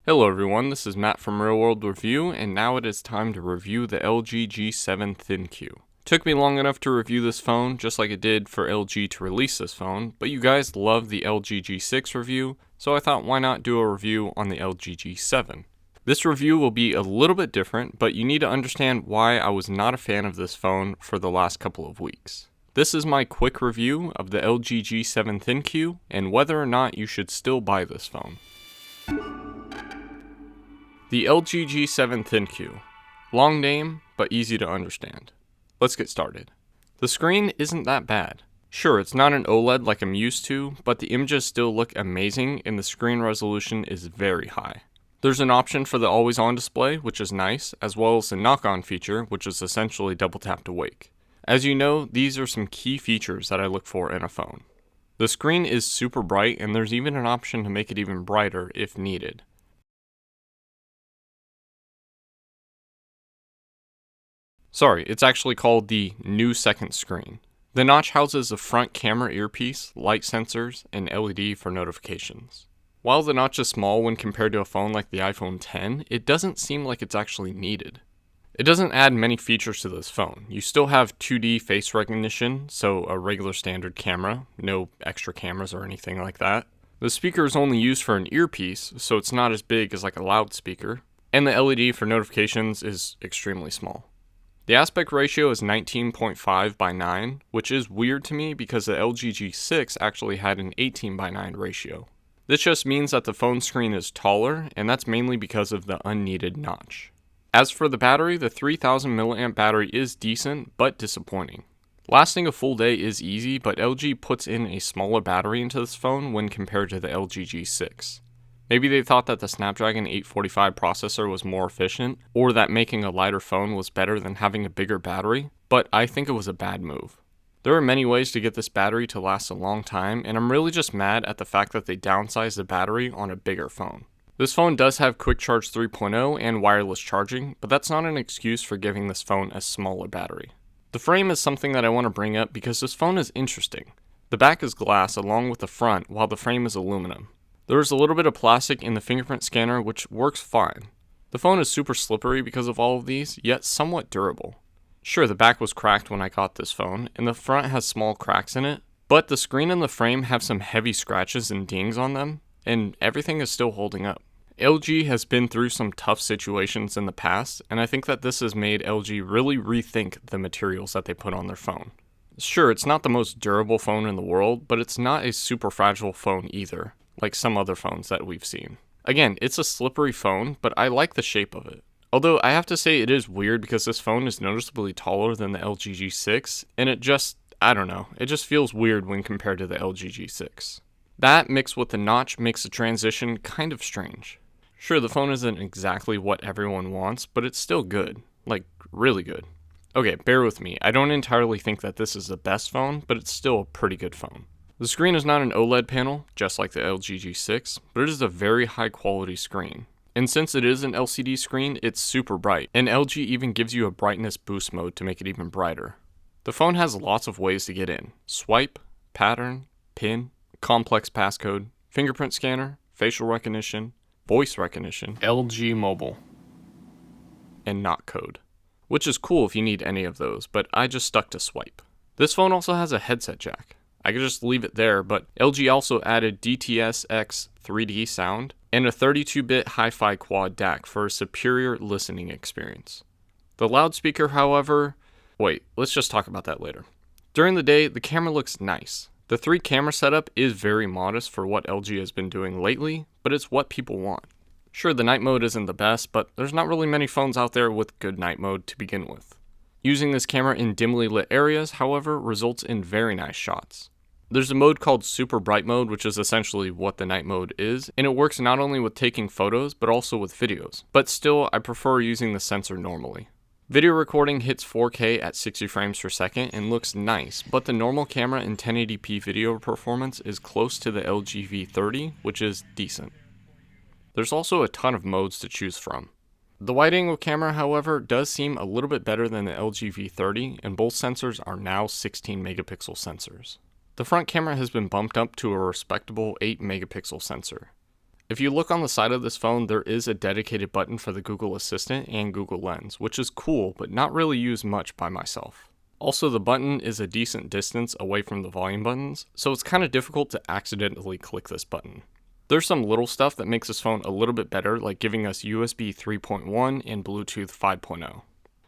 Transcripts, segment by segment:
Hello everyone, this is Matt from Real World Review, and now it is time to review the LG G7 ThinQ. Took me long enough to review this phone, just like it did for LG to release this phone, but you guys loved the LG G6 review, so I thought why not do a review on the LG G7. This review will be a little bit different, but you need to understand why I was not a fan of this phone for the last couple of weeks. This is my quick review of the LG G7 ThinQ, and whether or not you should still buy this phone. The LG G7 ThinQ. Long name, but easy to understand. Let's get started. The screen isn't that bad. Sure, it's not an OLED like I'm used to, but the images still look amazing and the screen resolution is very high. There's an option for the always on display, which is nice, as well as the knock on feature, which is essentially double tap to wake. As you know, these are some key features that I look for in a phone. The screen is super bright and there's even an option to make it even brighter if needed. Sorry, it's actually called the new second screen. The notch houses a front camera earpiece, light sensors, and LED for notifications. While the notch is small when compared to a phone like the iPhone X, it doesn't seem like it's actually needed. It doesn't add many features to this phone. You still have 2D face recognition, so a regular standard camera, no extra cameras or anything like that. The speaker is only used for an earpiece, so it's not as big as like a loudspeaker, and the LED for notifications is extremely small. The aspect ratio is 19.5 by 9, which is weird to me because the LG G6 actually had an 18 by 9 ratio. This just means that the phone screen is taller, and that's mainly because of the unneeded notch. As for the battery, the 3000 mAh battery is decent, but disappointing. Lasting a full day is easy, but LG puts in a smaller battery into this phone when compared to the LG G6. Maybe they thought that the Snapdragon 845 processor was more efficient, or that making a lighter phone was better than having a bigger battery, but I think it was a bad move. There are many ways to get this battery to last a long time, and I'm really just mad at the fact that they downsized the battery on a bigger phone. This phone does have Quick Charge 3.0 and wireless charging, but that's not an excuse for giving this phone a smaller battery. The frame is something that I want to bring up because this phone is interesting. The back is glass along with the front, while the frame is aluminum. There is a little bit of plastic in the fingerprint scanner, which works fine. The phone is super slippery because of all of these, yet somewhat durable. Sure, the back was cracked when I got this phone, and the front has small cracks in it, but the screen and the frame have some heavy scratches and dings on them, and everything is still holding up. LG has been through some tough situations in the past, and I think that this has made LG really rethink the materials that they put on their phone. Sure, it's not the most durable phone in the world, but it's not a super fragile phone either, like some other phones that we've seen. Again, it's a slippery phone, but I like the shape of it. Although I have to say it is weird because this phone is noticeably taller than the LG G6, and it just feels weird when compared to the LG G6. That mixed with the notch makes the transition kind of strange. Sure, the phone isn't exactly what everyone wants, but it's still good. Like, really good. Okay, bear with me. I don't entirely think that this is the best phone, but it's still a pretty good phone. The screen is not an OLED panel, just like the LG G6, but it is a very high quality screen. And since it is an LCD screen, it's super bright, and LG even gives you a brightness boost mode to make it even brighter. The phone has lots of ways to get in: swipe, pattern, pin, complex passcode, fingerprint scanner, facial recognition, voice recognition, LG Mobile, and not code. Which is cool if you need any of those, but I just stuck to swipe. This phone also has a headset jack. I could just leave it there, but LG also added DTS-X 3D sound and a 32-bit hi-fi quad DAC for a superior listening experience. The loudspeaker, however, let's just talk about that later. During the day, the camera looks nice. The 3-camera setup is very modest for what LG has been doing lately, but it's what people want. Sure, the night mode isn't the best, but there's not really many phones out there with good night mode to begin with. Using this camera in dimly lit areas, however, results in very nice shots. There's a mode called Super Bright Mode, which is essentially what the night mode is, and it works not only with taking photos, but also with videos. But still, I prefer using the sensor normally. Video recording hits 4K at 60 frames per second and looks nice, but the normal camera in 1080p video performance is close to the LG V30, which is decent. There's also a ton of modes to choose from. The wide-angle camera, however, does seem a little bit better than the LG V30, and both sensors are now 16 megapixel sensors. The front camera has been bumped up to a respectable 8 megapixel sensor. If you look on the side of this phone, there is a dedicated button for the Google Assistant and Google Lens, which is cool, but not really used much by myself. Also, the button is a decent distance away from the volume buttons, so it's kind of difficult to accidentally click this button. There's some little stuff that makes this phone a little bit better, like giving us USB 3.1 and Bluetooth 5.0.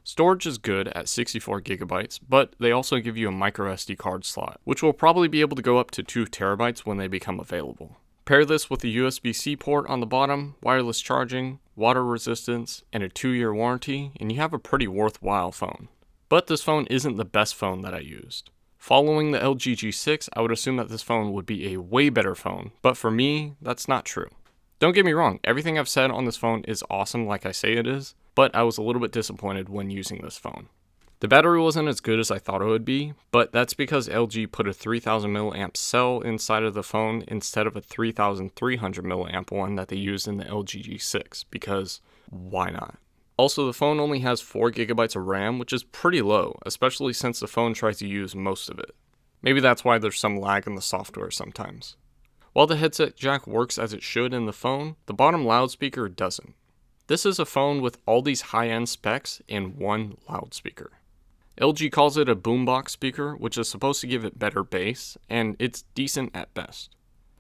Storage is good at 64 gigabytes, but they also give you a micro SD card slot, which will probably be able to go up to 2 terabytes when they become available. Pair this with a USB-C port on the bottom, wireless charging, water resistance, and a 2-year warranty, and you have a pretty worthwhile phone. But this phone isn't the best phone that I used. Following the LG G6, I would assume that this phone would be a way better phone, but for me, that's not true. Don't get me wrong, everything I've said on this phone is awesome like I say it is, but I was a little bit disappointed when using this phone. The battery wasn't as good as I thought it would be, but that's because LG put a 3000 mAh cell inside of the phone instead of a 3300 mAh one that they used in the LG G6, because why not? Also, the phone only has 4 gigabytes of RAM, which is pretty low, especially since the phone tries to use most of it. Maybe that's why there's some lag in the software sometimes. While the headset jack works as it should in the phone, the bottom loudspeaker doesn't. This is a phone with all these high-end specs in one loudspeaker. LG calls it a boombox speaker, which is supposed to give it better bass, and it's decent at best.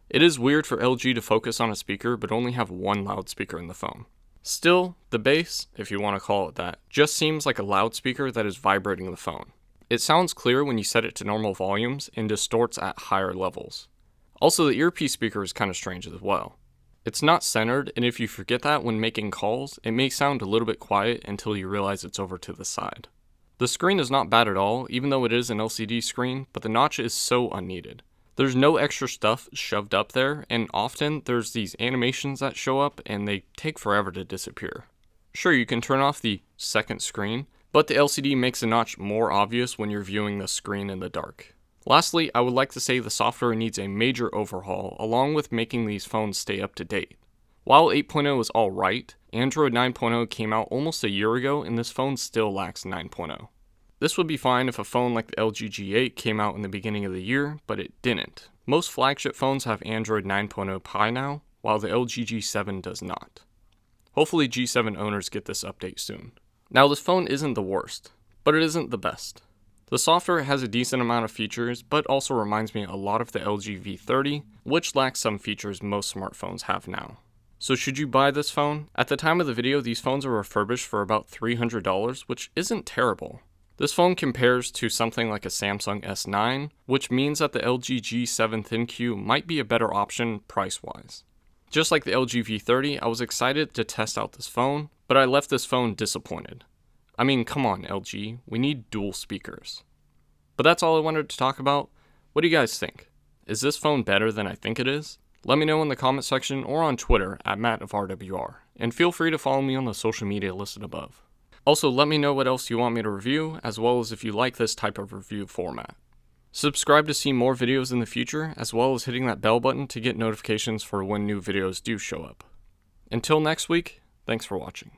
It is weird for LG to focus on a speaker but only have one loudspeaker in the phone. Still, the bass, if you want to call it that, just seems like a loudspeaker that is vibrating the phone. It sounds clear when you set it to normal volumes and distorts at higher levels. Also, the earpiece speaker is kind of strange as well. It's not centered, and if you forget that when making calls, it may sound a little bit quiet until you realize it's over to the side. The screen is not bad at all, even though it is an LCD screen, but the notch is so unneeded. There's no extra stuff shoved up there, and often there's these animations that show up and they take forever to disappear. Sure, you can turn off the second screen, but the LCD makes the notch more obvious when you're viewing the screen in the dark. Lastly, I would like to say the software needs a major overhaul, along with making these phones stay up to date. While 8.0 is alright, Android 9.0 came out almost a year ago and this phone still lacks 9.0. This would be fine if a phone like the LG G8 came out in the beginning of the year, but it didn't. Most flagship phones have Android 9.0 Pie now, while the LG G7 does not. Hopefully G7 owners get this update soon. Now this phone isn't the worst, but it isn't the best. The software has a decent amount of features, but also reminds me a lot of the LG V30, which lacks some features most smartphones have now. So should you buy this phone? At the time of the video, these phones are refurbished for about $300, which isn't terrible. This phone compares to something like a Samsung S9, which means that the LG G7 ThinQ might be a better option price-wise. Just like the LG V30, I was excited to test out this phone, but I left this phone disappointed. I mean, come on LG, we need dual speakers. But that's all I wanted to talk about. What do you guys think? Is this phone better than I think it is? Let me know in the comment section or on Twitter at @MattofRWR, and feel free to follow me on the social media listed above. Also, let me know what else you want me to review, as well as if you like this type of review format. Subscribe to see more videos in the future, as well as hitting that bell button to get notifications for when new videos do show up. Until next week, thanks for watching.